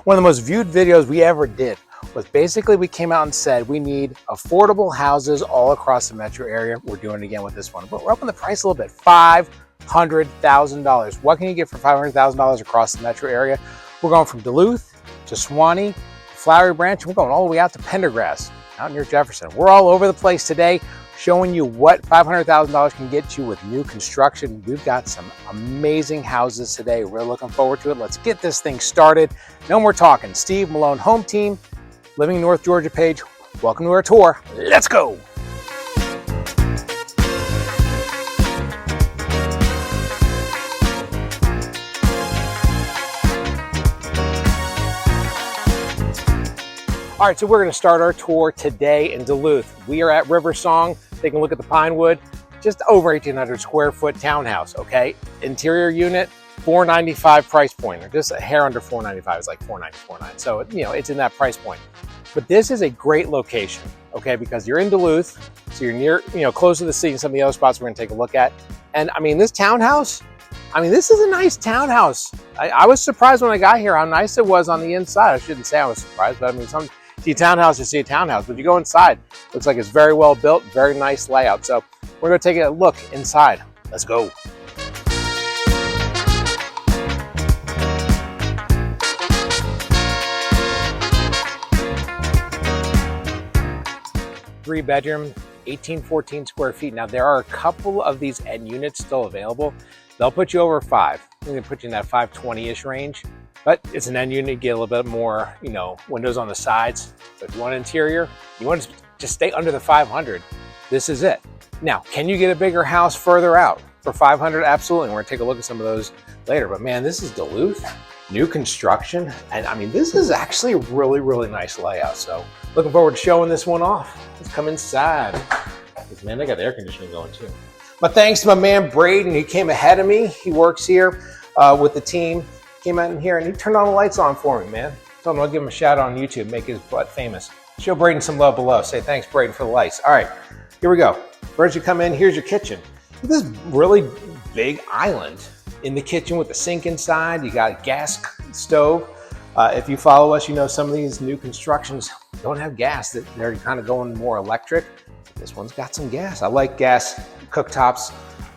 One of the most viewed videos we ever did was basically we came out and said we need affordable houses all across the metro area. We're doing it again with this one, but we're upping the price a little bit, $500,000. What can you get for $500,000 across the metro area? We're going from Duluth to Suwanee, Flowery Branch, we're going all the way out to Pendergrass, out near Jefferson. We're all over the place today, showing you what $500,000 can get you with new construction. We've got some amazing houses today. We're looking forward to it. Let's get this thing started. No more talking. Steve Malone Home Team, Living in North Georgia page. Welcome to our tour. Let's go. All right, so we're gonna start our tour today in Duluth. We are at Riversong, taking a look at the Pinewood, just over 1,800 square foot townhouse, okay? Interior unit, $495 price point, or just a hair under $495, it's like $494.9. So, you know, it's in that price point. But this is a great location, okay? Because you're in Duluth, so you're near, you know, close to the city and some of the other spots we're gonna take a look at. And I mean, this townhouse, this is a nice townhouse. I was surprised when I got here how nice it was on the inside. I shouldn't say I was surprised, but I mean, see a townhouse, you see a townhouse, but you go inside, looks like it's very well built, very nice layout. So we're gonna take a look inside. Let's go. Three bedroom, 1814 square feet. Now there are a couple of these end units still available. They'll put you over 5. I think they put you in that 520-ish range. But it's an end unit, you get a little bit more, you know, windows on the sides. So if you want interior, you want to just stay under the 500, this is it. Now, can you get a bigger house further out for 500? Absolutely. We're gonna take a look at some of those later. But man, this is Duluth, new construction. And I mean, this is actually a really, really nice layout. So looking forward to showing this one off. Let's come inside. Because man, they got the air conditioning going too. But thanks to my man, Braden, he came ahead of me. He works here with the team. Came out in here and he turned all the lights on for me, man. Told him I'll give him a shout out on YouTube, make his butt famous. Show Braden some love below. Say thanks, Braden, for the lights. All right, here we go. First you come in, here's your kitchen. This really big island in the kitchen with the sink inside. You got a gas stove. If you follow us, you know some of these new constructions don't have gas. They're kind of going more electric. This one's got some gas. I like gas cooktops,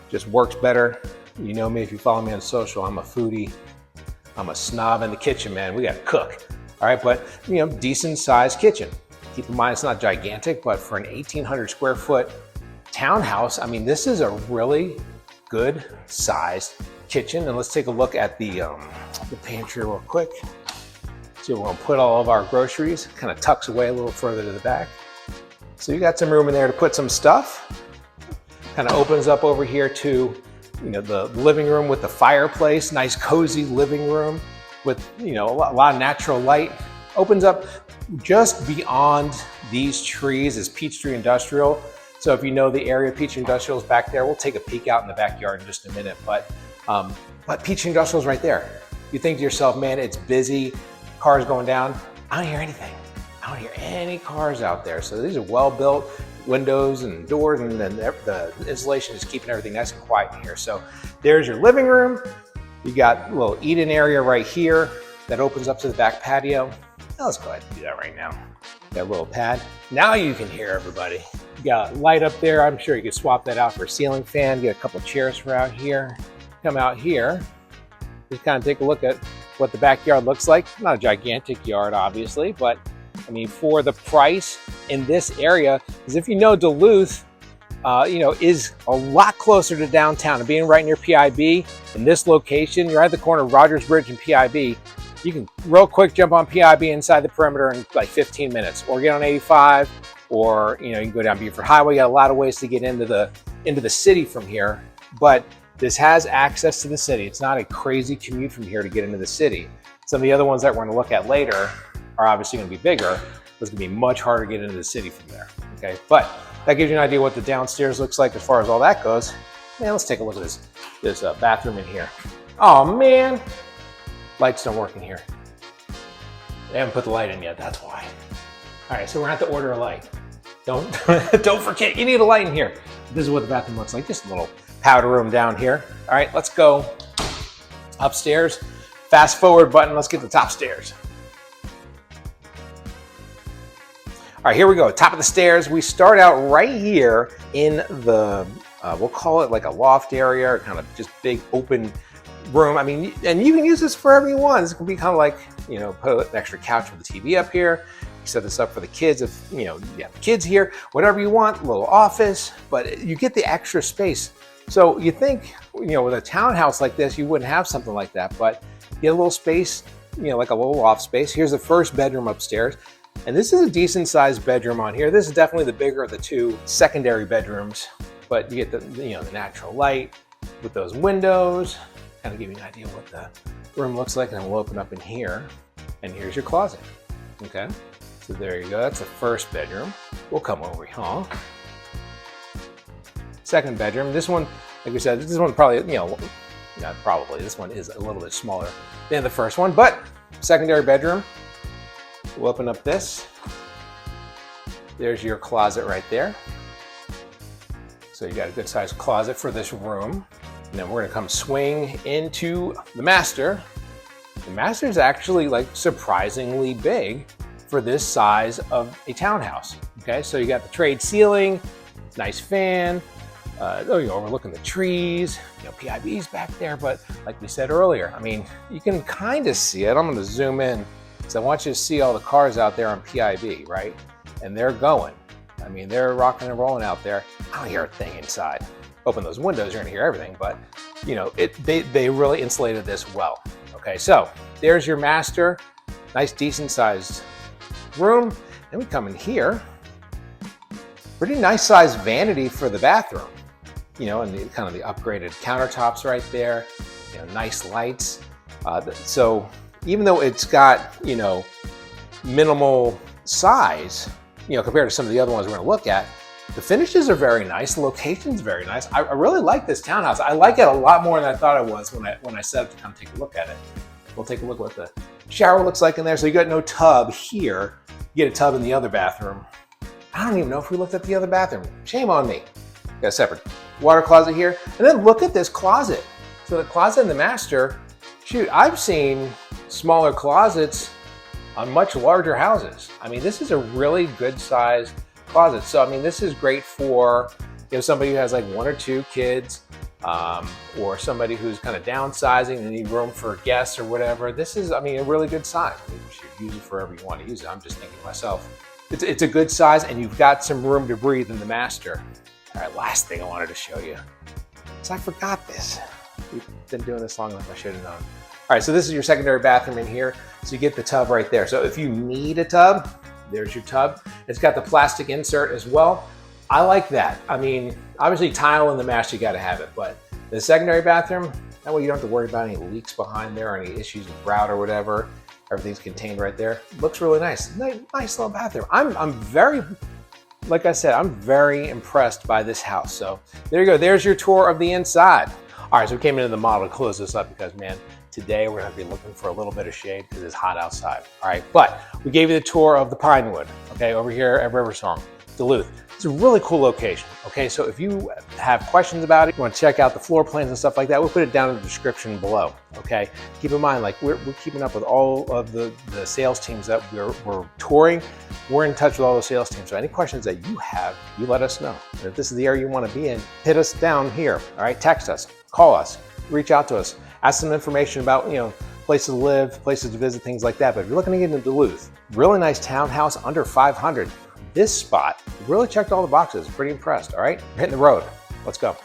just works better. You know me, if you follow me on social, I'm a foodie. I'm a snob in the kitchen, man. We gotta cook. All right, but you know, decent sized kitchen. Keep in mind, it's not gigantic, but for an 1,800 square foot townhouse, I mean, this is a really good sized kitchen. And let's take a look at the pantry real quick. So we're gonna put all of our groceries, kind of tucks away a little further to the back. So you got some room in there to put some stuff. Kind of opens up over here to, you know, the living room with the fireplace, nice cozy living room with, you know, a lot of natural light. Opens up just beyond these trees is Peachtree Industrial. So if you know the area, Peachtree Industrial is back there. We'll take a peek out in the backyard in just a minute, but Peachtree Industrial is right there. You think to yourself, man, it's busy, cars going down. I don't hear anything. I don't hear any cars out there. So these are well built. Windows and doors, and then the insulation is keeping everything nice and quiet in here. So there's your living room. You got a little eat-in area right here that opens up to the back patio. Now let's go ahead and do that right now. Got a little pad. Now you can hear everybody. You got a light up there. I'm sure you could swap that out for a ceiling fan. Get a couple of chairs for out here. Come out here. Just kind of take a look at what the backyard looks like. Not a gigantic yard, obviously, but I mean, for the price in this area, because if you know Duluth, you know, is a lot closer to downtown. And being right near PIB, in this location, you're at the corner of Rogers Bridge and PIB. You can real quick jump on PIB inside the perimeter in like 15 minutes, or get on 85, or you know, you can go down Beaufort Highway. You got a lot of ways to get into the city from here, but this has access to the city. It's not a crazy commute from here to get into the city. Some of the other ones that we're going to look at later are obviously going to be bigger. It's going to be much harder to get into the city from there. Okay, but that gives you an idea what the downstairs looks like as far as all that goes. Man, let's take a look at this bathroom in here. Oh man, lights don't work in here. They haven't put the light in yet, that's why. All right, so we're gonna have to order a light. Don't forget, you need a light in here. This is what the bathroom looks like, just a little powder room down here. All right, let's go upstairs. Fast forward button, let's get the top stairs. All right, here we go, top of the stairs. We start out right here in the, we'll call it like a loft area, or kind of just big open room. I mean, and you can use this for whatever you want. This can be kind of like, you know, put an extra couch with the TV up here. You set this up for the kids if, you know, you have kids here, whatever you want, a little office, but you get the extra space. So you think, you know, with a townhouse like this, you wouldn't have something like that, but you get a little space, you know, like a little loft space. Here's the first bedroom upstairs. And this is a decent sized bedroom on here. This is definitely the bigger of the two secondary bedrooms, but you get the, you know, the natural light with those windows, kind of give you an idea of what the room looks like. And then we'll open up in here, and here's your closet. Okay, so there you go. That's the first bedroom. We'll come over here. Second bedroom. This one, like we said, this one probably, you know, not probably, this one is a little bit smaller than the first one, but secondary bedroom. We'll open up this. There's your closet right there. So you got a good sized closet for this room. And then we're gonna come swing into the master. The master is actually like surprisingly big for this size of a townhouse. Okay, so you got the trade ceiling, nice fan. You're overlooking the trees, you know, PIB's back there, but like we said earlier, I mean, you can kind of see it. I'm gonna zoom in, because I want you to see all the cars out there on PIB, right? And they're going. I mean, they're rocking and rolling out there. I don't hear a thing inside. Open those windows, you're gonna hear everything, but you know, they really insulated this well. Okay, so there's your master, nice decent sized room. Then we come in here, pretty nice sized vanity for the bathroom. You know, and the kind of the upgraded countertops right there, you know, nice lights. So even though it's got, you know, minimal size, you know, compared to some of the other ones we're gonna look at, the finishes are very nice, the location's very nice. I really like this townhouse. I like it a lot more than I thought I was when I set up to come take a look at it. We'll take a look at what the shower looks like in there. So you got no tub here. You get a tub in the other bathroom. I don't even know if we looked at the other bathroom. Shame on me. Got a separate water closet here. And then look at this closet. So the closet in the master, shoot, I've seen smaller closets on much larger houses. I mean, this is a really good sized closet. So, I mean, this is great for, you know, somebody who has like 1 or 2 kids, or somebody who's kind of downsizing and need room for guests or whatever. This is, I mean, a really good size. I mean, you should use it for whatever you want to use it. I'm just thinking to myself, it's a good size, and you've got some room to breathe in the master. All right, last thing I wanted to show you, because I forgot this. We've been doing this long enough, I should have known. All right, so this is your secondary bathroom in here. So you get the tub right there. So if you need a tub, there's your tub. It's got the plastic insert as well. I like that. I mean, obviously tile in the master, you gotta have it, but the secondary bathroom, that way you don't have to worry about any leaks behind there or any issues with grout or whatever. Everything's contained right there. Looks really nice. Nice little bathroom. I'm very, like I said, I'm very impressed by this house. So there you go. There's your tour of the inside. All right, so we came into the model to close this up because, man, today we're gonna be looking for a little bit of shade because it's hot outside. All right, but we gave you the tour of the Pinewood, okay, over here at Riversong, Duluth. It's a really cool location, okay? So if you have questions about it, you want to check out the floor plans and stuff like that, we'll put it down in the description below, okay? Keep in mind, like we're keeping up with all of the sales teams that we're touring. We're in touch with all the sales teams. So any questions that you have, you let us know. And if this is the area you want to be in, hit us down here, all right? Text us, call us, reach out to us, ask some information about, you know, places to live, places to visit, things like that. But if you're looking to get into Duluth, really nice townhouse under 500. This spot really checked all the boxes. Pretty impressed, all right? We're hitting the road. Let's go.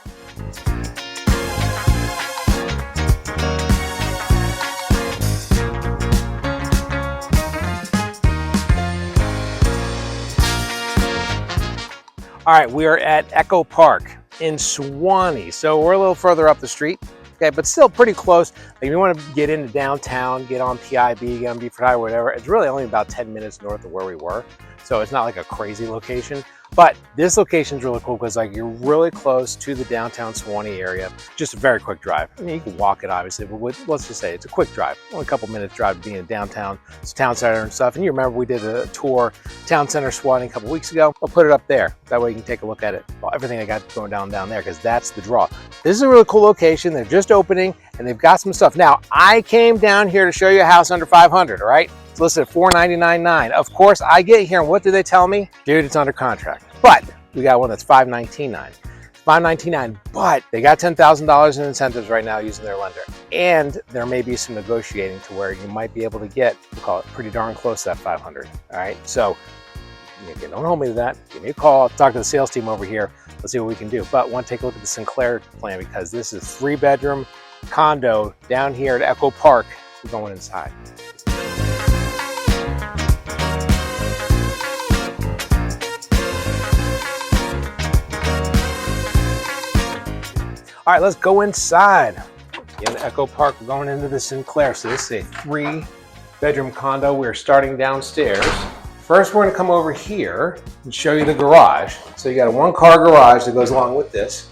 All right, we are at Echo Park in Suwanee. So we're a little further up the street, okay, but still pretty close. Like if you want to get into downtown, get on PIB, get on Beaufort Highway, whatever, it's really only about 10 minutes north of where we were. So it's not like a crazy location, but this location is really cool because like you're really close to the downtown Suwanee area. Just a very quick drive. I mean, you can walk it obviously, but let's just say it's a quick drive. Only a couple minutes drive to being in downtown, it's town center and stuff. And you remember we did a tour, Town Center Suwanee a couple weeks ago. I'll put it up there. That way you can take a look at it. Well, everything I got going down there because that's the draw. This is a really cool location. They're just opening and they've got some stuff. Now, I came down here to show you a house under 500, all right? It's listed at $499.9. Of course, I get here and what do they tell me? Dude, it's under contract. But we got one that's $519.9. $519.9, but they got $10,000 in incentives right now using their lender. And there may be some negotiating to where you might be able to get, we'll call it pretty darn close to that 500. All right, so don't hold me to that. Give me a call, talk to the sales team over here. Let's see what we can do. But I want to take a look at the Sinclair plan because this is 3-bedroom condo down here at Echo Park. We're going inside. All right, let's go inside. In Echo Park, we're going into the Sinclair. So this is a 3-bedroom condo. We're starting downstairs. First, we're gonna come over here and show you the garage. So you got a 1-car garage that goes along with this.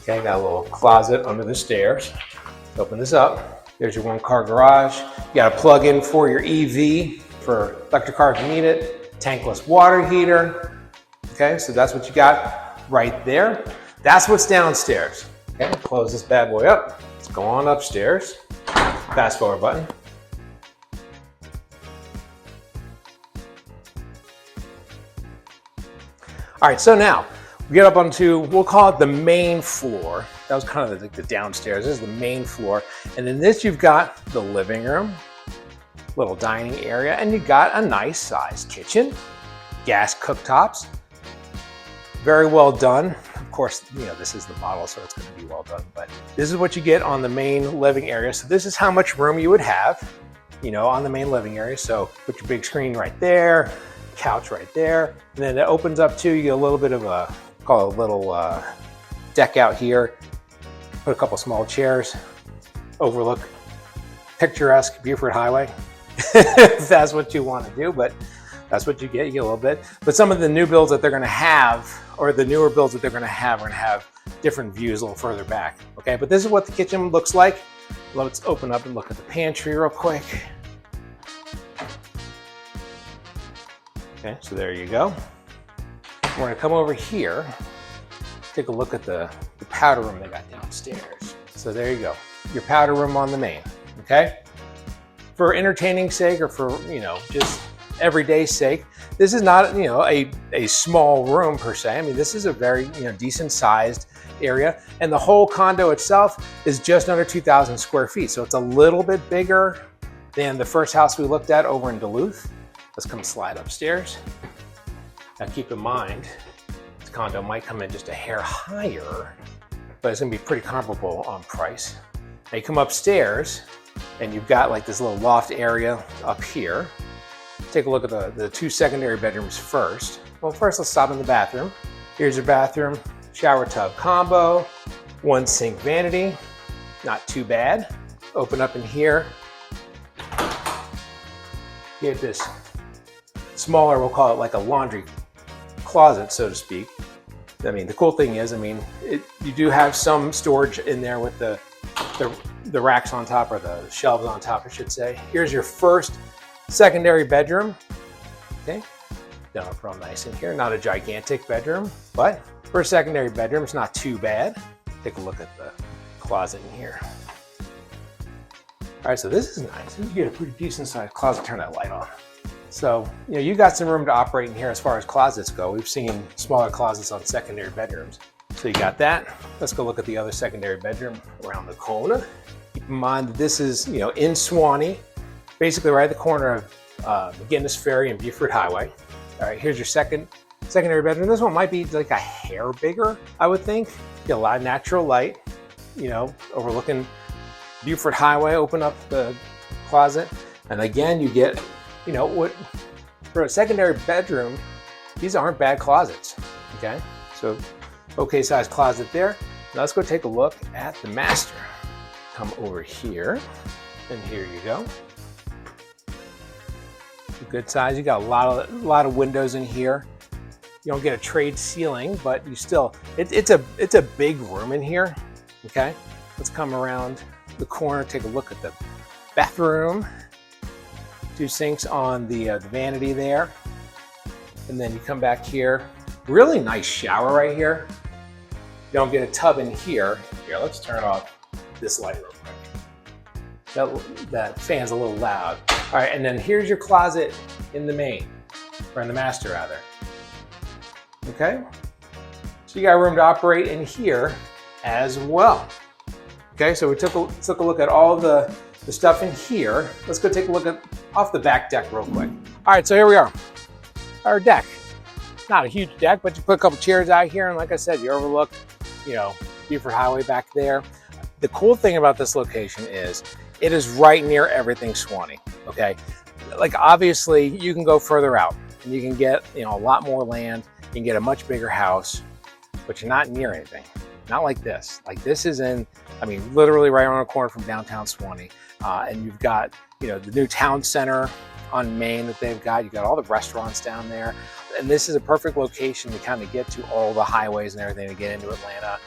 Okay, got a little closet under the stairs. Let's open this up. There's your 1-car garage. You got a plug-in for your EV for electric car if you need it. Tankless water heater. Okay, so that's what you got right there. That's what's downstairs. Okay, close this bad boy up. Let's go on upstairs. Fast forward button. All right, so now we get up onto, we'll call it the main floor. That was kind of like the downstairs. This is the main floor. And in this, you've got the living room, little dining area, and you've got a nice sized kitchen, gas cooktops. Very well done. Of course, this is the model, so it's going to be well done, but this is what you get on the main living area. So this is how much room you would have, on the main living area. So put your big screen right there, couch right there, and then it opens up to you get a little bit of a, call it a little deck out here. Put a couple small chairs, overlook picturesque Buford Highway, if that's what you want to do, but that's what you get a little bit. But some of the new builds that they're gonna have, or the newer builds that they're gonna have different views a little further back, okay? But this is what the kitchen looks like. Let's open up and look at the pantry real quick. Okay, so there you go. We're gonna come over here, take a look at the powder room they got downstairs. So there you go, your powder room on the main, okay? For entertaining sake or for, just everyday sake, this is not, a small room per se. I mean, this is a very, decent sized area, and the whole condo itself is just under 2,000 square feet. So it's a little bit bigger than the first house we looked at over in Duluth. Let's come slide upstairs. Now keep in mind, this condo might come in just a hair higher, but it's gonna be pretty comparable on price. Now you come upstairs and you've got like this little loft area up here. Take a look at the 2 secondary bedrooms first. Well, first let's stop in the bathroom. Here's your bathroom, shower tub combo, 1 sink vanity, not too bad. Open up in here. You get this smaller, we'll call it like a laundry closet, so to speak. I mean, the cool thing is, you do have some storage in there with the racks on top, or the shelves on top, I should say. Here's your first secondary bedroom. Okay, done up real nice in here. Not a gigantic bedroom, but for a secondary bedroom, it's not too bad. Take a look at the closet in here. All right, so this is nice. You get a pretty decent sized closet. Turn that light on. So, you got some room to operate in here as far as closets go. We've seen smaller closets on secondary bedrooms. So you got that. Let's go look at the other secondary bedroom around the corner. Keep in mind that this is, in Suwanee, basically right at the corner of McGinnis Ferry and Buford Highway. All right, here's your secondary bedroom. This one might be like a hair bigger, I would think. Get a lot of natural light, overlooking Buford Highway. Open up the closet. And again, you get, what for a secondary bedroom, these aren't bad closets, okay? So, okay sized closet there. Now let's go take a look at the master. Come over here, and here you go. Good size. You got a lot of windows in here. You don't get a trade ceiling, but you still, it's a big room in here, okay? Let's come around the corner, take a look at the bathroom. 2 sinks on the vanity there. And then you come back here. Really nice shower right here. You don't get a tub in here. Here, let's turn off this light real quick. That fan's a little loud. All right, and then here's your closet in the main, or in the master rather. Okay, so you got room to operate in here as well. Okay, so we took a look at all the stuff in here. Let's go take a look at off the back deck real quick. All right, so here we are, our deck. Not a huge deck, but you put a couple chairs out here, and like I said, you overlook, you know, Beaufort Highway back there. The cool thing about this location is it is right near everything Suwanee. Okay, like obviously you can go further out and you can get, you know, a lot more land. You can get a much bigger house, but you're not near anything. Not like this. Like this is in, I mean, literally right around the corner from downtown Suwanee. And you've got, you know, the new town center on Main that they've got. You've got all the restaurants down there. And this is a perfect location to kind of get to all the highways and everything to get into Atlanta.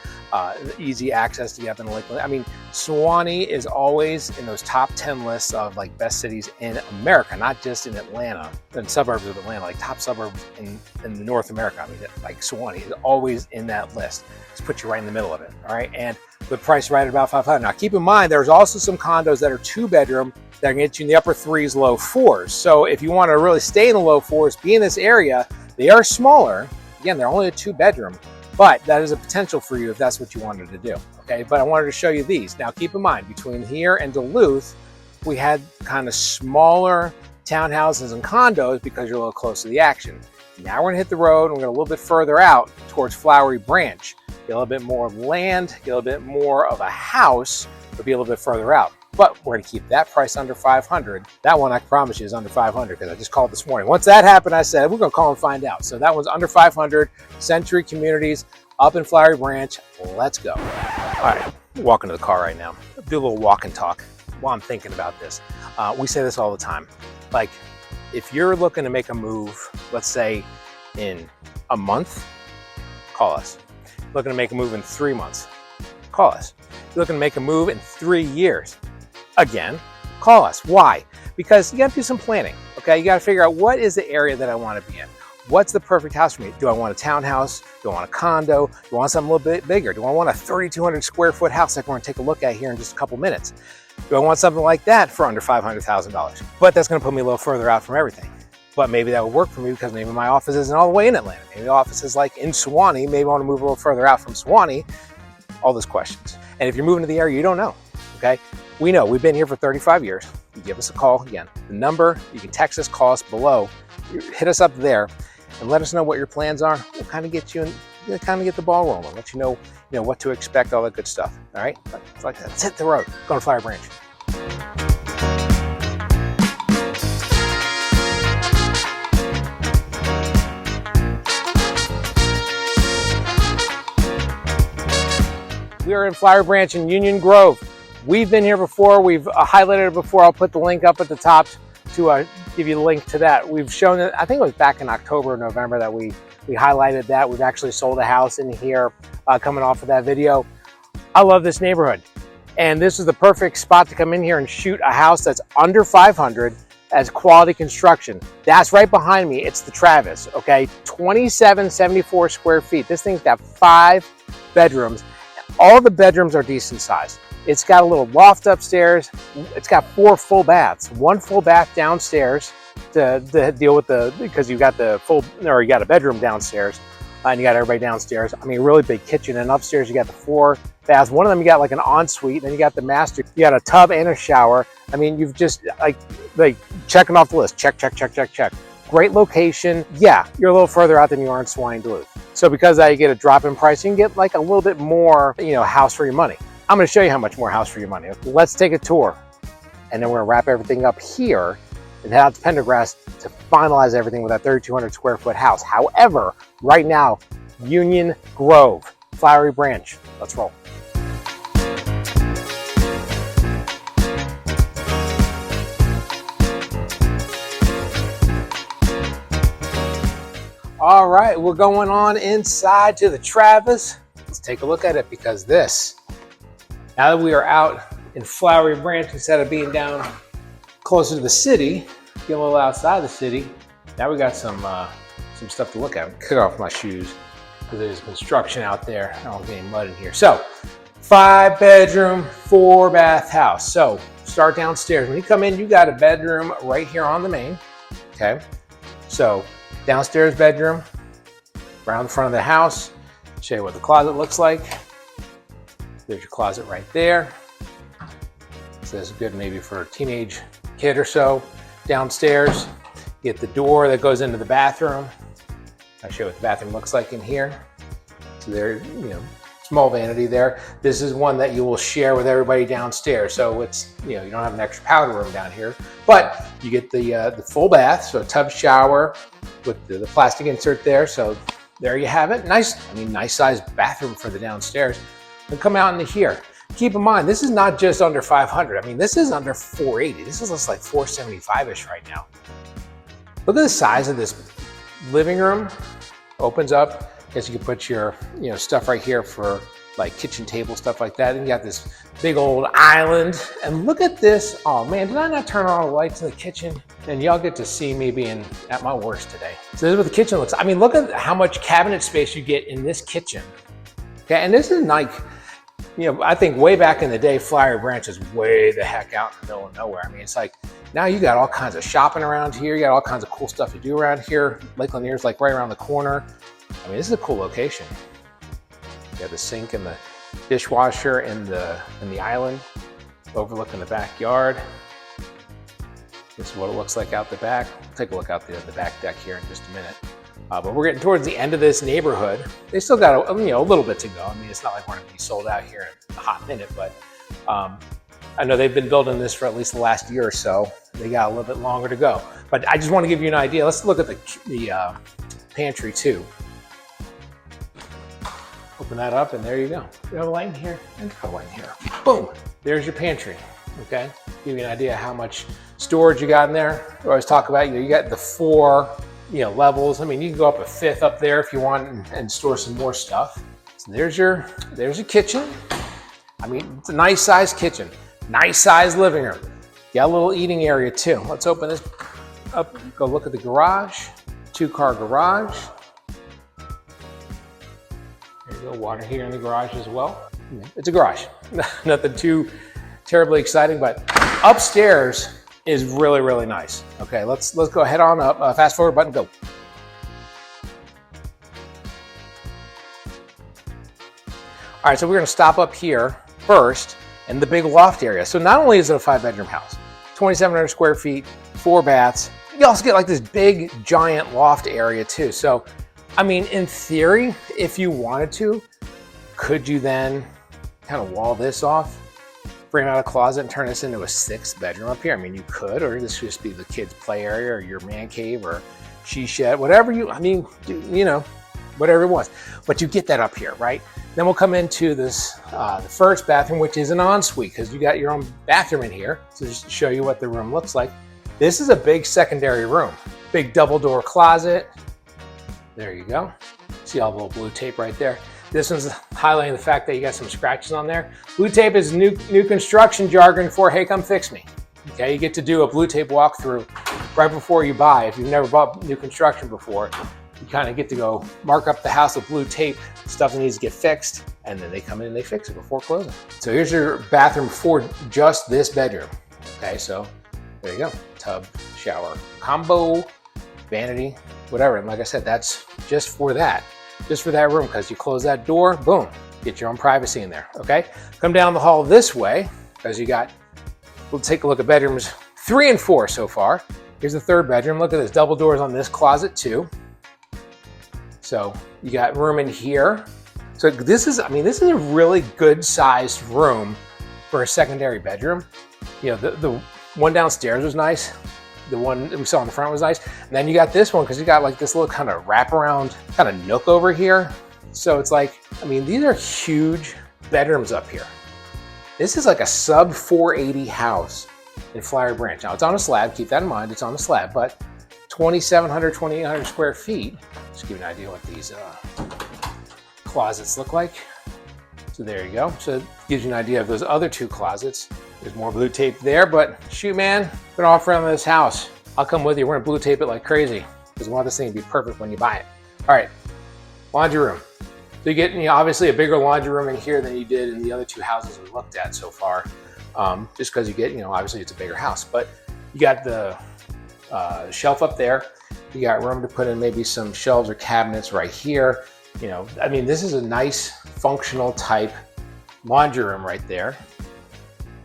Easy access to get up in the lake. I mean, Suwanee is always in those top 10 lists of like best cities in America, not just in Atlanta and suburbs of Atlanta, like top suburbs in North America. I mean, like Suwanee is always in that list. Let's put you right in the middle of it. All right. And the price right at about $500. Now keep in mind, there's also some condos that are 2-bedroom that can get you in the upper 3s, low 4s. So if you want to really stay in the low 4s, be in this area, they are smaller. Again, they're only a 2-bedroom. But that is a potential for you if that's what you wanted to do, okay? But I wanted to show you these. Now, keep in mind, between here and Duluth, we had kind of smaller townhouses and condos because you're a little close to the action. Now we're gonna hit the road, and we're gonna a little bit further out towards Flowery Branch. Get a little bit more land, get a little bit more of a house, but be a little bit further out. But we're gonna keep that price under $500. That one, I can promise you, is under $500 because I just called this morning. Once that happened, I said, we're gonna call and find out. So that one's under $500, Century Communities, up in Flowery Branch. Let's go. All right, walking to the car right now. Do a little walk and talk while I'm thinking about this. We say this all the time. Like, if you're looking to make a move, let's say in a month, call us. Looking to make a move in 3 months, call us. You're looking to make a move in 3 years, again, call us. Why? Because you got to do some planning, okay? You got to figure out what is the area that I want to be in. What's the perfect house for me? Do I want a townhouse? Do I want a condo? Do I want something a little bit bigger? Do I want a 3,200 square foot house like we're going to take a look at here in just a couple minutes? Do I want something like that for under $500,000? But that's going to put me a little further out from everything. But maybe that would work for me because maybe my office isn't all the way in Atlanta. Maybe the office is like in Suwanee. Maybe I want to move a little further out from Suwanee. All those questions. And if you're moving to the area, you don't know, okay? We know, we've been here for 35 years. You give us a call. Again, the number, you can text us, call us below. Hit us up there and let us know what your plans are. We'll kind of get you in, kind of get the ball rolling, let you know what to expect, all that good stuff. All right, it's like that. Let's hit the road. Go to Flowery Branch. We are in Flowery Branch in Union Grove. We've been here before. We've highlighted it before. I'll put the link up at the top to give you the link to that. We've shown it, I think it was back in October or November that we highlighted that. We've actually sold a house in here coming off of that video. I love this neighborhood. And this is the perfect spot to come in here and shoot a house that's under 500 as quality construction. That's right behind me. It's the Travis, okay? 2774 square feet. This thing's got 5 bedrooms. All the bedrooms are decent size. It's got a little loft upstairs. It's got 4 full baths, 1 full bath downstairs to deal with because you got you got a bedroom downstairs and you got everybody downstairs. I mean, really big kitchen, and upstairs you got the 4 baths. One of them you got like an ensuite, then you got the master. You got a tub and a shower. I mean, you've just like checking off the list. Check, check, check, check, check. Great location. Yeah, you're a little further out than you are in Suwanee, Duluth. So because of that, you get a drop in price. You can get like a little bit more, house for your money. I'm going to show you how much more house for your money. Let's take a tour, and then we're going to wrap everything up here and head out to Pendergrass to finalize everything with that 3,200 square foot house. However, right now, Union Grove, Flowery Branch. Let's roll. All right, we're going on inside to the Travis. Let's take a look at it, because now that we are out in Flowery Branch, instead of being down closer to the city, get a little outside the city, now we got some stuff to look at. Kick off my shoes because there's construction out there. I don't get any mud in here. So 5 bedroom, 4 bath house. So start downstairs. When you come in, you got a bedroom right here on the main, okay? So downstairs bedroom, around the front of the house. Show you what the closet looks like. There's your closet right there. So this is good maybe for a teenage kid or so. Downstairs, get the door that goes into the bathroom. I'll show you what the bathroom looks like in here. So there, you know, small vanity there. This is one that you will share with everybody downstairs. So it's, you know, you don't have an extra powder room down here, but you get the full bath, so a tub shower with the plastic insert there. So there you have it. Nice, I mean, nice sized bathroom for the downstairs. And come out into here. Keep in mind, this is not just under 500. I mean, this is under 480. This is just like 475-ish right now. Look at the size of this living room. Opens up. I guess you can put your, you know, stuff right here for like kitchen table, stuff like that. And you got this big old island. And look at this. Oh man, did I not turn on all the lights in the kitchen? And y'all get to see me being at my worst today. So this is what the kitchen looks like. I mean, look at how much cabinet space you get in this kitchen. Okay, and this is like, you know, I think way back in the day, Flowery Branch is way the heck out in the middle of nowhere. I mean, it's like, now you got all kinds of shopping around here. You got all kinds of cool stuff to do around here. Lake Lanier's like right around the corner. I mean, this is a cool location. You got the sink and the dishwasher and the island overlooking the backyard. This is what it looks like out the back. We'll take a look out the back deck here in just a minute. But we're getting towards the end of this neighborhood. They still got a little bit to go. I mean, it's not like we're going to be sold out here in a hot minute, but I know they've been building this for at least the last year or so. They got a little bit longer to go. But I just want to give you an idea. Let's look at the pantry too. Open that up, and there you go. You have a light in here and a light in here. Boom! There's your pantry. Okay, give you an idea how much storage you got in there. We always talk about, you got the 4 levels. I mean, you can go up a 5th up there if you want and store some more stuff. So there's your kitchen. I mean, it's a nice sized kitchen, nice sized living room. Got a little eating area too. Let's open this up, go look at the garage, 2-car garage. There you go, water here in the garage as well. It's a garage, nothing too terribly exciting, but upstairs is really, really nice. Okay, let's go head on up. Fast forward button, go. All right, so we're gonna stop up here first in the big loft area. So not only is it a 5-bedroom house, 2,700 square feet, 4 baths, you also get like this big, giant loft area too. So, I mean, in theory, if you wanted to, could you then kind of wall this off, frame out a closet and turn this into a 6th bedroom up here? I mean, you could, or this could just be the kids' play area or your man cave or she shed, whatever whatever it was. But you get that up here, right? Then we'll come into this, the first bathroom, which is an ensuite, because you got your own bathroom in here. So just to show you what the room looks like. This is a big secondary room, big double door closet. There you go. See all the little blue tape right there. This one's highlighting the fact that you got some scratches on there. Blue tape is new construction jargon for, hey, come fix me. Okay, you get to do a blue tape walkthrough right before you buy. If you've never bought new construction before, you kind of get to go mark up the house with blue tape, stuff that needs to get fixed, and then they come in and they fix it before closing. So here's your bathroom for just this bedroom. Okay, so there you go. Tub, shower, combo, vanity, whatever. And like I said, that's just for that room, because you close that door, boom, get your own privacy in there. Okay, come down the hall this way, because we'll take a look at bedrooms 3 and 4 so far. Here's the 3rd bedroom. Look at this, double doors on this closet too. So you got room in here. So this is a really good sized room for a secondary bedroom. The one downstairs was nice. The one that we saw in the front was nice. And then you got this one, because you got like this little kind of wraparound kind of nook over here. So it's like, these are huge bedrooms up here. This is like a sub 480 house in Flowery Branch. Now it's on a slab, keep that in mind, it's on a slab, but 2,700, 2,800 square feet. Just give you an idea what these closets look like. So there you go. So it gives you an idea of those other 2 closets. There's more blue tape there, but shoot, man, we're gonna offer on this house. I'll come with you. We're gonna blue tape it like crazy, because we want this thing to be perfect when you buy it. All right, laundry room. So you get obviously a bigger laundry room in here than you did in the other 2 houses we looked at so far. just because you get, obviously it's a bigger house, but you got the shelf up there. You got room to put in maybe some shelves or cabinets right here. I mean, this is a nice functional type laundry room right there.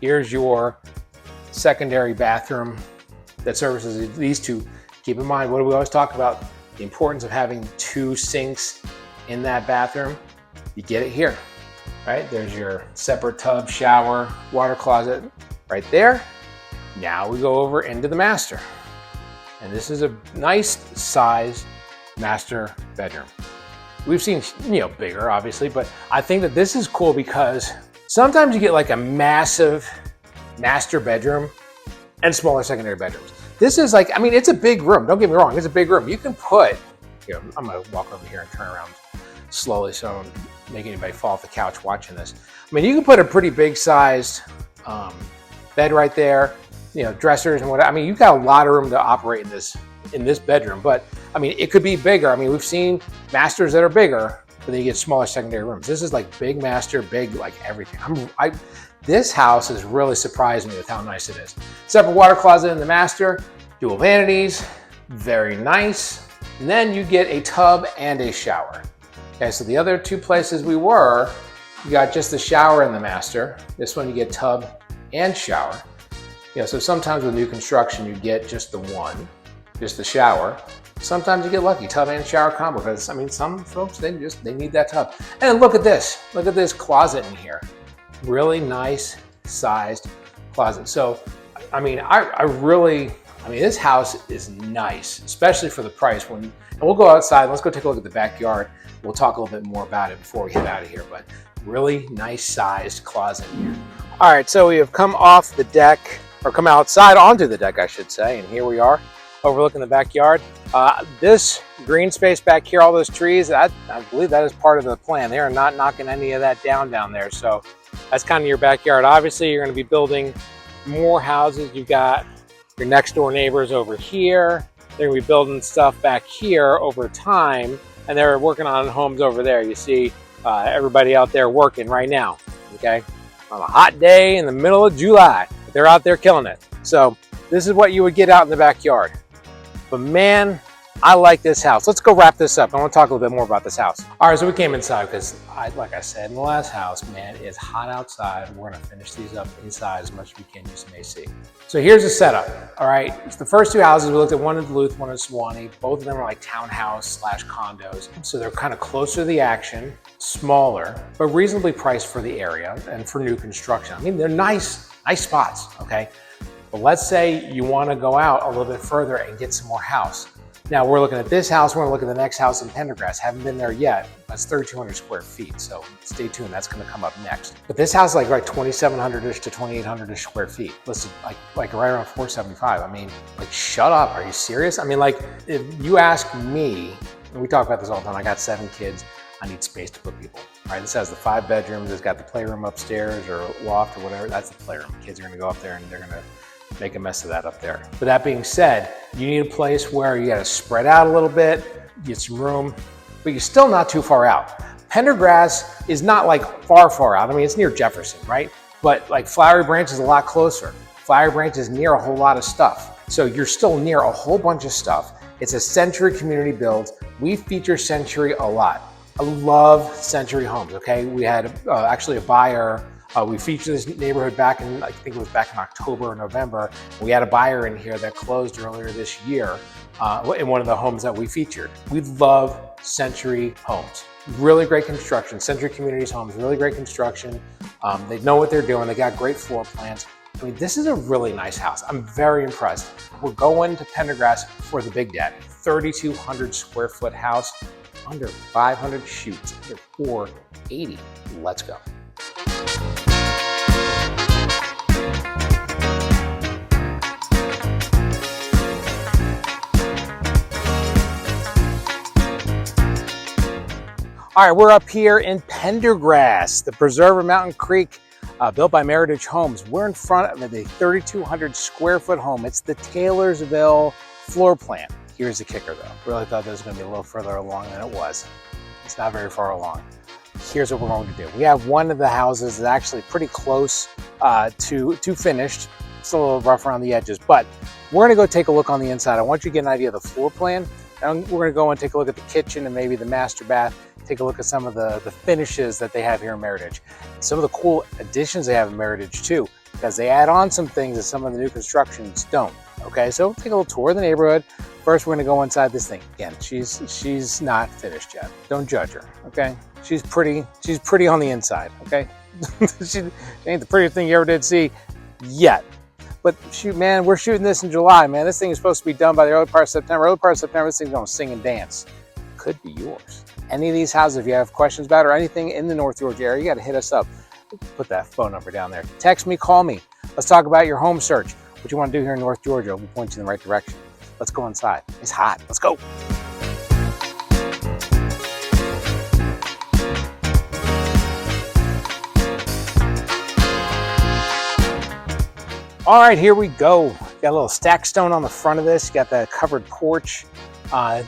Here's your secondary bathroom that services these two. Keep in mind, what do we always talk about? The importance of having 2 sinks in that bathroom. You get it here, right? There's your separate tub, shower, water closet right there. Now we go over into the master. And this is a nice sized master bedroom. We've seen, bigger obviously, but I think that this is cool because sometimes you get like a massive master bedroom and smaller secondary bedrooms. This is like, I mean, it's a big room. Don't get me wrong, it's a big room. You can put, I'm gonna walk over here and turn around slowly so I don't make anybody fall off the couch watching this. I mean, you can put a pretty big sized bed right there, dressers and whatever. I mean, you've got a lot of room to operate in this bedroom, but I mean, it could be bigger. I mean, we've seen masters that are bigger, but then you get smaller secondary rooms. This is like big master, big like everything. This house has really surprised me with how nice it is. Separate water closet in the master, dual vanities, very nice. And then you get a tub and a shower. Okay, so the other 2 places we were, you got just the shower in the master. This one you get tub and shower. So sometimes with new construction, you get just the one, just the shower. Sometimes you get lucky, tub and shower combo, because I mean, some folks, they need that tub. And look at this closet in here. Really nice sized closet. So, I mean, this house is nice, especially for the price. And we'll go outside, let's go take a look at the backyard. We'll talk a little bit more about it before we get out of here, but really nice sized closet here. All right, so we have come off the deck, or come outside onto the deck, I should say, and here we are overlooking the backyard. This green space back here, all those trees, I believe that is part of the plan. They are not knocking any of that down there. So that's kind of your backyard. Obviously, you're going to be building more houses. You've got your next door neighbors over here. They're going to be building stuff back here over time, and they're working on homes over there. You see everybody out there working right now, okay? On a hot day in the middle of July, they're out there killing it. So this is what you would get out in the backyard. But man, I like this house. Let's go wrap this up. I want to talk a little bit more about this house. All right, so we came inside because, like I said in the last house, man, it's hot outside. We're going to finish these up inside as much as we can, use some AC. So here's the setup, all right? It's the first 2 houses. We looked at one in Duluth, one in Suwanee. Both of them are like townhouse / condos. So they're kind of closer to the action, smaller, but reasonably priced for the area and for new construction. I mean, they're nice spots, okay? But let's say you want to go out a little bit further and get some more house. Now we're looking at this house, we're gonna look at the next house in Pendergrass. Haven't been there yet. That's 3,200 square feet, so stay tuned, that's gonna come up next. But this house is like 2,700-ish to 2,800-ish square feet. Listed like right around 475. I mean, like shut up, are you serious? I mean, like if you ask me, and we talk about this all the time, I got 7 kids, I need space to put people. All right, this has the 5 bedrooms, it's got the playroom upstairs or loft or whatever, that's the playroom. Kids are gonna go up there and they're gonna make a mess of that up there. But that being said, you need a place where you gotta spread out a little bit, get some room, but you're still not too far out. Pendergrass is not like far out. I mean, it's near Jefferson, right? But like Flowery Branch is a lot closer. Flowery Branch is near a whole lot of stuff. So you're still near a whole bunch of stuff. It's a Century community build. We feature Century a lot. I love Century homes, okay? We had actually a buyer. We featured this neighborhood back in, I think it was back in October or November. We had a buyer in here that closed earlier this year in one of the homes that we featured. We love Century homes. Really great construction. Century Communities homes, really great construction. They know what they're doing. They got great floor plans. I mean, this is a really nice house. I'm very impressed. We're going to Pendergrass for the Big Daddy. 3,200 square foot house, under 500 shoots, under 480. Let's go. All right, we're up here in Pendergrass, the preserve of Mountain Creek, built by Meritage Homes. We're in front of a 3,200 square foot home. It's the Taylorsville floor plan. Here's the kicker though. Really thought this was gonna be a little further along than it was. It's not very far along. Here's what we're going to do. We have one of the houses that's actually pretty close to finished. It's a little rough around the edges, but we're gonna go take a look on the inside. I want you to get an idea of the floor plan. And we're gonna go and take a look at the kitchen and maybe the master bath, take a look at some of the finishes that they have here in Meritage. Some of the cool additions they have in Meritage too, because they add on some things that some of the new constructions don't. Okay, so we'll take a little tour of the neighborhood. First, we're gonna go inside this thing. Again, she's not finished yet. Don't judge her, okay? She's pretty on the inside, okay? She ain't the prettiest thing you ever did see yet. But shoot, man, we're shooting this in July, man. This thing is supposed to be done by the early part of September. Early part of September, this thing's gonna sing and dance. Could be yours. Any of these houses, if you have questions about or anything in the North Georgia area, you gotta hit us up. Put that phone number down there. Text me, call me. Let's talk about your home search. What you wanna do here in North Georgia, we'll point you in the right direction. Let's go inside. It's hot, let's go. All right, here we go. Got a little stack stone on the front of this. You got that covered porch. I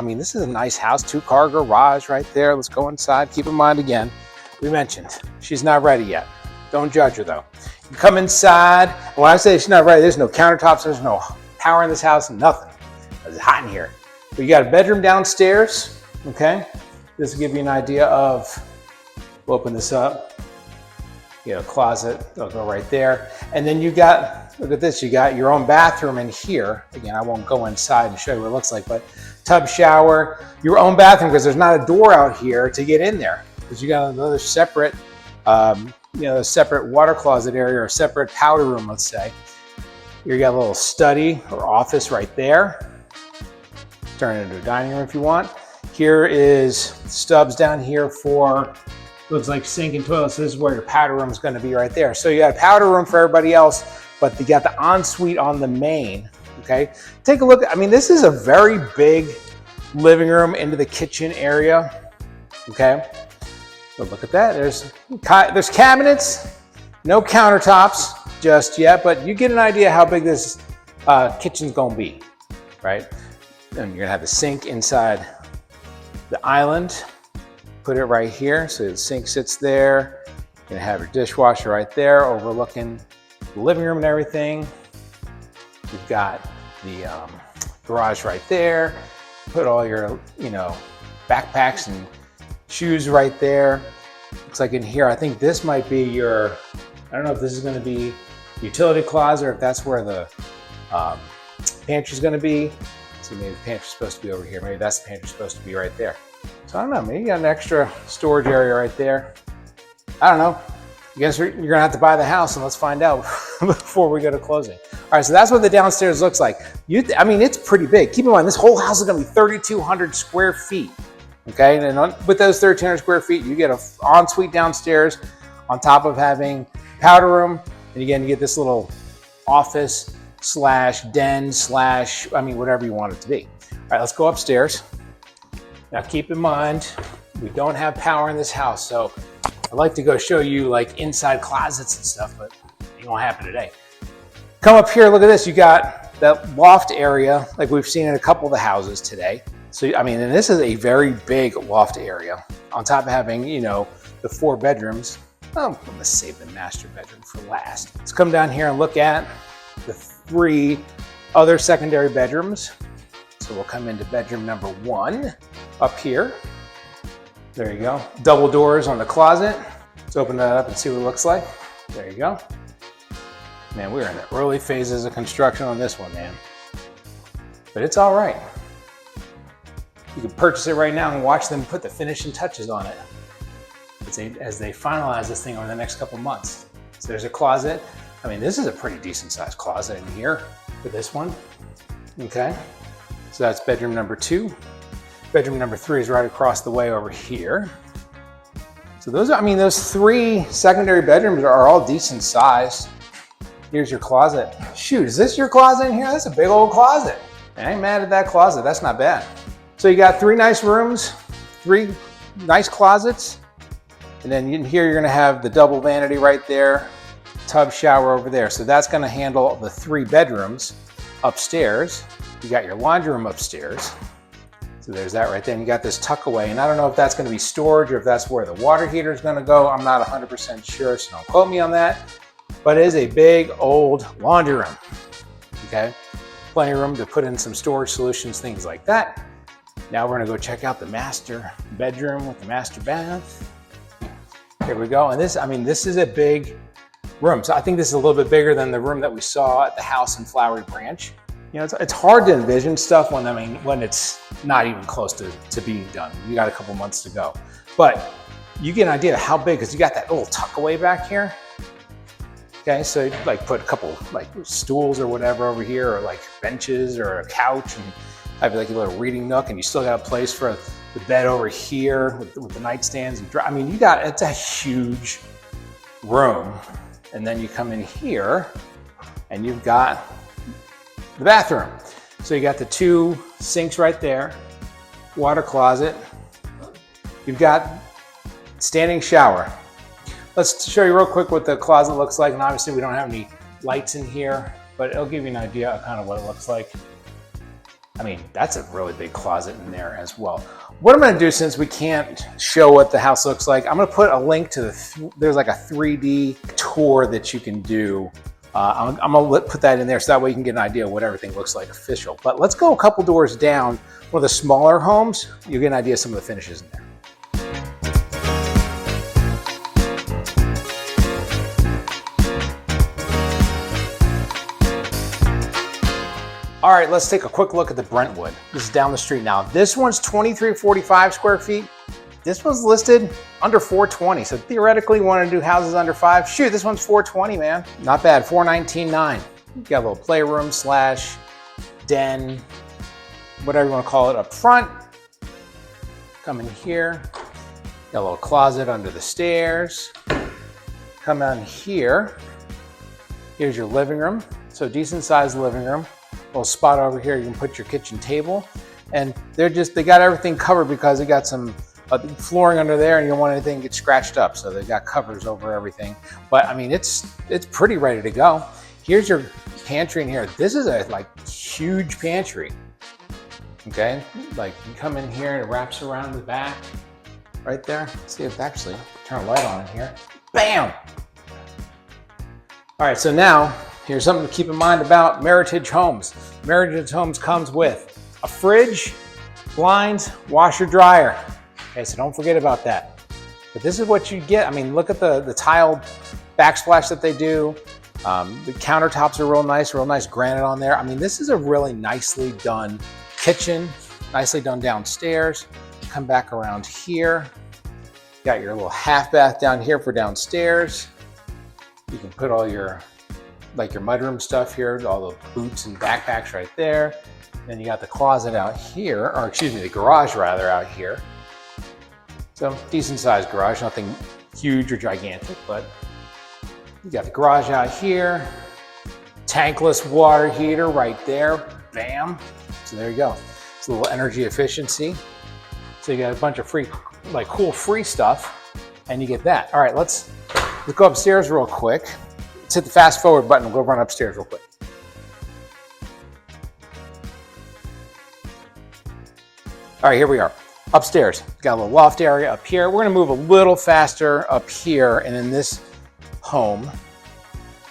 mean, this is a nice house, 2-car garage right there. Let's go inside. Keep in mind again, we mentioned she's not ready yet. Don't judge her though. You come inside. When I say she's not ready, there's no countertops, there's no power in this house, nothing. It's hot in here. But you got a bedroom downstairs, okay? This will give you an idea of, we'll open this up. You know, closet, they'll go right there. And then you got, look at this, you got your own bathroom in here. Again, I won't go inside and show you what it looks like, but tub, shower, your own bathroom, because there's not a door out here to get in there. Because you got another separate, a separate water closet area or a separate powder room, let's say. You got a little study or office right there. Turn it into a dining room if you want. Here is stubs down here for, looks like sink and toilet. So this is where your powder room is going to be right there. So you got a powder room for everybody else, but you got the ensuite on the main. Okay, take a look. I mean, this is a very big living room into the kitchen area. Okay, so look at that. There's cabinets, no countertops just yet, but you get an idea how big this kitchen's going to be, right? And you're going to have the sink inside the island. Put it right here, so the sink sits there. You're gonna have your dishwasher right there, overlooking the living room and everything. You've got the garage right there. Put all your, backpacks and shoes right there. Looks like in here, I think this might be your, I don't know if this is gonna be utility closet or if that's where the pantry's gonna be. See, maybe the pantry's supposed to be over here. Maybe that's the pantry supposed to be right there. So I don't know, maybe you got an extra storage area right there. I don't know. I guess you're gonna have to buy the house and let's find out before we go to closing. All right, so that's what the downstairs looks like. I mean, it's pretty big. Keep in mind, this whole house is gonna be 3,200 square feet. Okay, and with those 1,300 square feet, you get an ensuite downstairs on top of having powder room. And again, you get this little office / den / whatever you want it to be. All right, let's go upstairs. Now keep in mind, we don't have power in this house, so I'd like to go show you like inside closets and stuff, but it won't happen today. Come up here, look at this. You got that loft area like we've seen in a couple of the houses today. So, I mean, and this is a very big loft area on top of having, the 4 bedrooms. I'm gonna save the master bedroom for last. Let's come down here and look at the 3 other secondary bedrooms. So we'll come into bedroom number 1 up here. There you go. Double doors on the closet. Let's open that up and see what it looks like. There you go. Man, we're in the early phases of construction on this one, man. But it's all right. You can purchase it right now and watch them put the finishing touches on it as they finalize this thing over the next couple months. So there's a closet. I mean, this is a pretty decent sized closet in here for this one. Okay. So that's bedroom number 2. Bedroom number 3 is right across the way over here. So those 3 secondary bedrooms are all decent size. Here's your closet. Shoot, is this your closet in here? That's a big old closet. I ain't mad at that closet, that's not bad. So you got 3 nice rooms, 3 nice closets. And then in here, you're gonna have the double vanity right there, tub, shower over there. So that's gonna handle the 3 bedrooms upstairs. You got your laundry room upstairs. So there's that right there. And you got this tuck away. And I don't know if that's going to be storage or if that's where the water heater is going to go. I'm not 100% sure, so don't quote me on that. But it is a big old laundry room. Okay, plenty of room to put in some storage solutions, things like that. Now we're going to go check out the master bedroom with the master bath. Here we go. And this, I mean, this is a big room. So I think this is a little bit bigger than the room that we saw at the house in Flowery Branch. You know, it's hard to envision stuff when it's not even close to being done. You got a couple months to go. But you get an idea of how big, because you got that little tuck away back here. Okay, so you like put a couple like stools or whatever over here, or like benches or a couch, and have like a little reading nook, and you still got a place for the bed over here with the nightstands. And I mean, it's a huge room. And then you come in here and you've got the bathroom. So you got the 2 sinks right there, water closet. You've got standing shower. Let's show you real quick what the closet looks like. And obviously we don't have any lights in here, but it'll give you an idea of kind of what it looks like. I mean, that's a really big closet in there as well. What I'm going to do, since we can't show what the house looks like, I'm going to put a link to there's like a 3D tour that you can do. I'm going to put that in there so that way you can get an idea of what everything looks like official. But let's go a couple doors down. One of the smaller homes, you'll get an idea of some of the finishes in there. All right, let's take a quick look at the Brentwood. This is down the street now. This one's 2345 square feet. This one's listed under 420. So theoretically, you want to do houses under 5. Shoot, this one's 420, man. Not bad, 419.9. You got a little playroom / den, whatever you want to call it, up front. Come in here. Got a little closet under the stairs. Come down here. Here's your living room. So decent sized living room. Little spot over here, you can put your kitchen table. And they got everything covered because they got some flooring under there and you don't want anything to get scratched up. So they've got covers over everything. But I mean, it's pretty ready to go. Here's your pantry in here. This is a like huge pantry. Okay, like you come in here and it wraps around the back right there. Let's see if actually turn a light on in here. Bam! All right, so now here's something to keep in mind about Meritage Homes. Meritage Homes comes with a fridge, blinds, washer, dryer. Okay, so don't forget about that. But this is what you get. I mean, look at the tiled backsplash that they do. The countertops are real nice granite on there. I mean, this is a really nicely done kitchen, nicely done downstairs. Come back around here. Got your little half bath down here for downstairs. You can put all your mudroom stuff here, all the boots and backpacks right there. Then you got the closet out here, or excuse me, the garage rather out here. So decent sized garage, nothing huge or gigantic, but you got the garage out here. Tankless water heater right there, bam. So there you go. It's a little energy efficiency. So you got a bunch of free, like cool free stuff, and you get that. All right, let's go upstairs real quick. Let's hit the fast forward button. We'll go run upstairs real quick. All right, here we are. Upstairs, got a little loft area up here. We're gonna move a little faster up here, and in this home,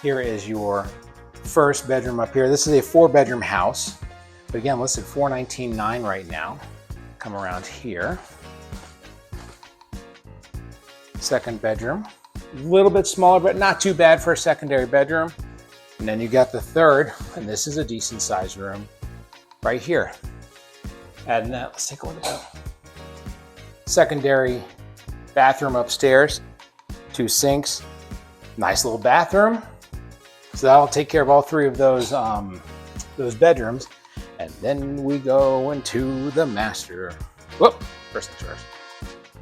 here is your first bedroom up here. This is a 4-bedroom house, but again, listed $419,900 right now. Come around here. Second bedroom, a little bit smaller, but not too bad for a secondary bedroom. And then you got the third, and this is a decent sized room right here. Adding that, let's take a look at that. Secondary bathroom upstairs, 2 sinks, nice little bathroom. So that'll take care of all 3 of those bedrooms. And then we go into the master. Whoop, first things first.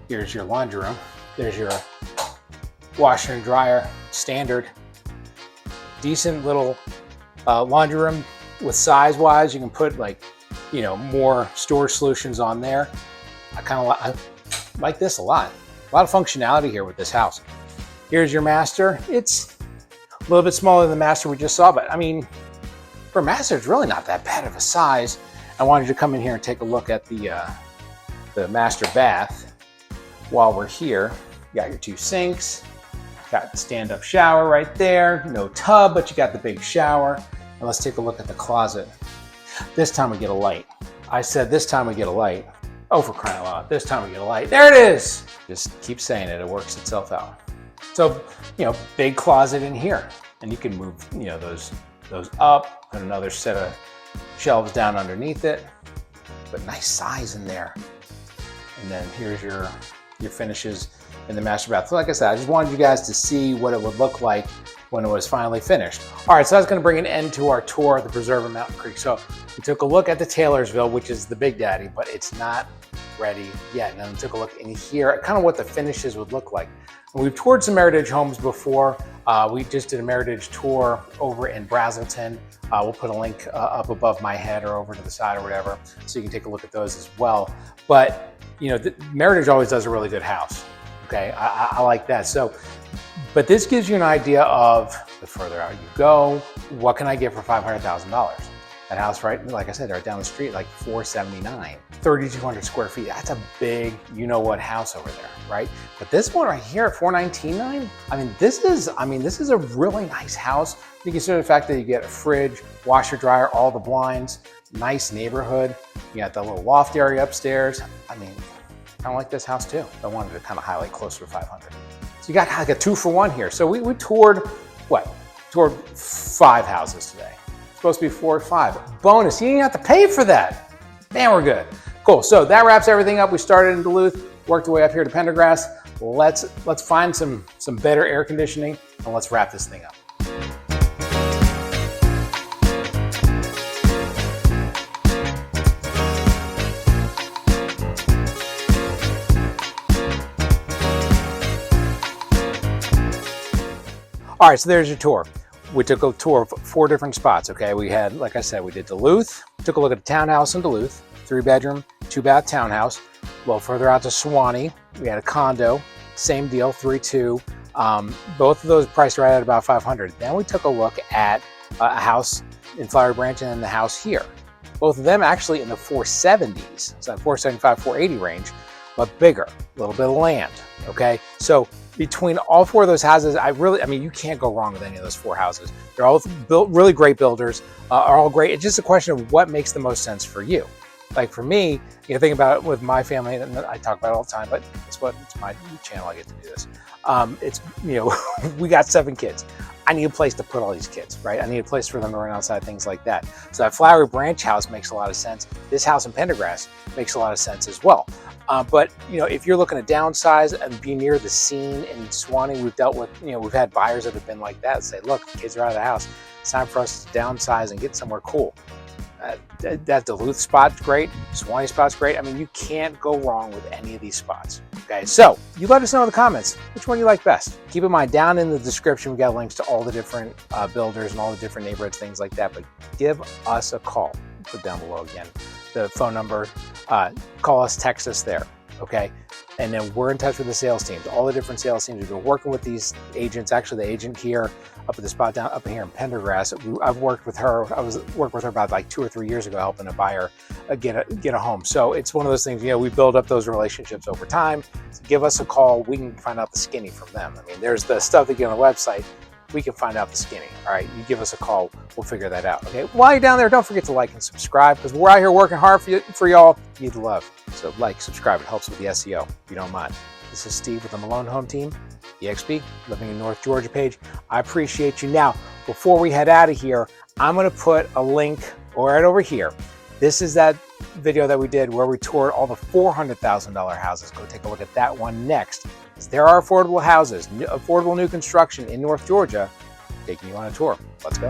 Here's your laundry room. There's your washer and dryer, standard. Decent little laundry room with size-wise. You can put more storage solutions on there. I like this a lot. A lot of functionality here with this house. Here's your master. It's a little bit smaller than the master we just saw, but I mean, for a master, it's really not that bad of a size. I wanted you to come in here and take a look at the master bath while we're here. You got your 2 sinks, got the stand-up shower right there, no tub, but you got the big shower. And let's take a look at the closet. This time we get a light. I said this time we get a light. Oh, for crying out loud, this time we get a light. There it is! Just keep saying it, it works itself out. So, big closet in here. And you can move, those up, put another set of shelves down underneath it. But nice size in there. And then here's your finishes in the master bath. So like I said, I just wanted you guys to see what it would look like when it was finally finished. All right, so that's gonna bring an end to our tour of the Preserve of Mountain Creek. So we took a look at the Taylorsville, which is the Big Daddy, but it's not ready yet. And then we took a look in here at kind of what the finishes would look like. And we've toured some Meritage homes before. We just did a Meritage tour over in Brazelton. We'll put a link up above my head or over to the side or whatever, so you can take a look at those as well. But Meritage always does a really good house. Okay, I like that. So, but this gives you an idea of the further out you go, what can I get for $500,000? That house, right, like I said, right down the street, like $479, 3,200 square feet. That's a big, what house over there, right? But this one right here at $419,900, this is a really nice house. You consider the fact that you get a fridge, washer, dryer, all the blinds, nice neighborhood. You got that little loft area upstairs. Kind of like this house too. I wanted to kind of highlight closer to 500. So you got like a 2-for-1 here. So we toured, toured 5 houses today. Supposed to be 4 or 5. Bonus, you didn't have to pay for that. Man, we're good. Cool, so that wraps everything up. We started in Duluth, worked our way up here to Pendergrass. Let's find some better air conditioning, and let's wrap this thing up. All right, so there's your tour. We took a tour of 4 different spots, okay? We had, like I said, we did Duluth, took a look at a townhouse in Duluth, 3-bedroom, 2-bath townhouse. A little further out to Suwanee, we had a condo, same deal, 3-2. Both of those priced right at about $500. Then we took a look at a house in Flowery Branch and then the house here. Both of them actually in the 470s, so that 475, 480 range, but bigger, a little bit of land, okay? So between all 4 of those houses, you can't go wrong with any of those 4 houses. They're all built, really great builders, are all great. It's just a question of what makes the most sense for you. Like for me, think about it with my family, and I talk about it all the time, but it's my channel, I get to do this. We got 7 kids. I need a place to put all these kids, right? I need a place for them to run outside, things like that. So that Flowery Branch house makes a lot of sense. This house in Pendergrass makes a lot of sense as well. But if you're looking to downsize and be near the scene in Suwanee, we've dealt with, we've had buyers that have been like that, say, look, the kids are out of the house. It's time for us to downsize and get somewhere cool. That Duluth spot's great. Suwanee spot's great. You can't go wrong with any of these spots. Okay, so you let us know in the comments which one you like best. Keep in mind, down in the description, we got links to all the different builders and all the different neighborhoods, things like that. But give us a call. Put down below again the phone number. Call us, text us there. Okay. And then we're in touch with the sales teams, all the different sales teams. We've been working with these agents. Actually, the agent here up at the spot down up here in Pendergrass, I've worked with her. I worked with her about like 2 or 3 years ago, helping a buyer get a home. So it's one of those things, we build up those relationships over time. So give us a call. We can find out the skinny from them. There's the stuff that you get on the website. We can find out the skinny. All right, you give us a call. We'll figure that out. Okay. While you're down there, don't forget to like and subscribe, because we're out here working hard for y'all. You need the love. So like, subscribe. It helps with the SEO if you don't mind. This is Steve with the Malone Home Team, EXP, living in North Georgia page. I appreciate you. Now, before we head out of here, I'm going to put a link right over here. This is that video that we did where we toured all the $400,000 houses. Go take a look at that one next. There are affordable houses, affordable new construction in North Georgia, taking you on a tour. Let's go.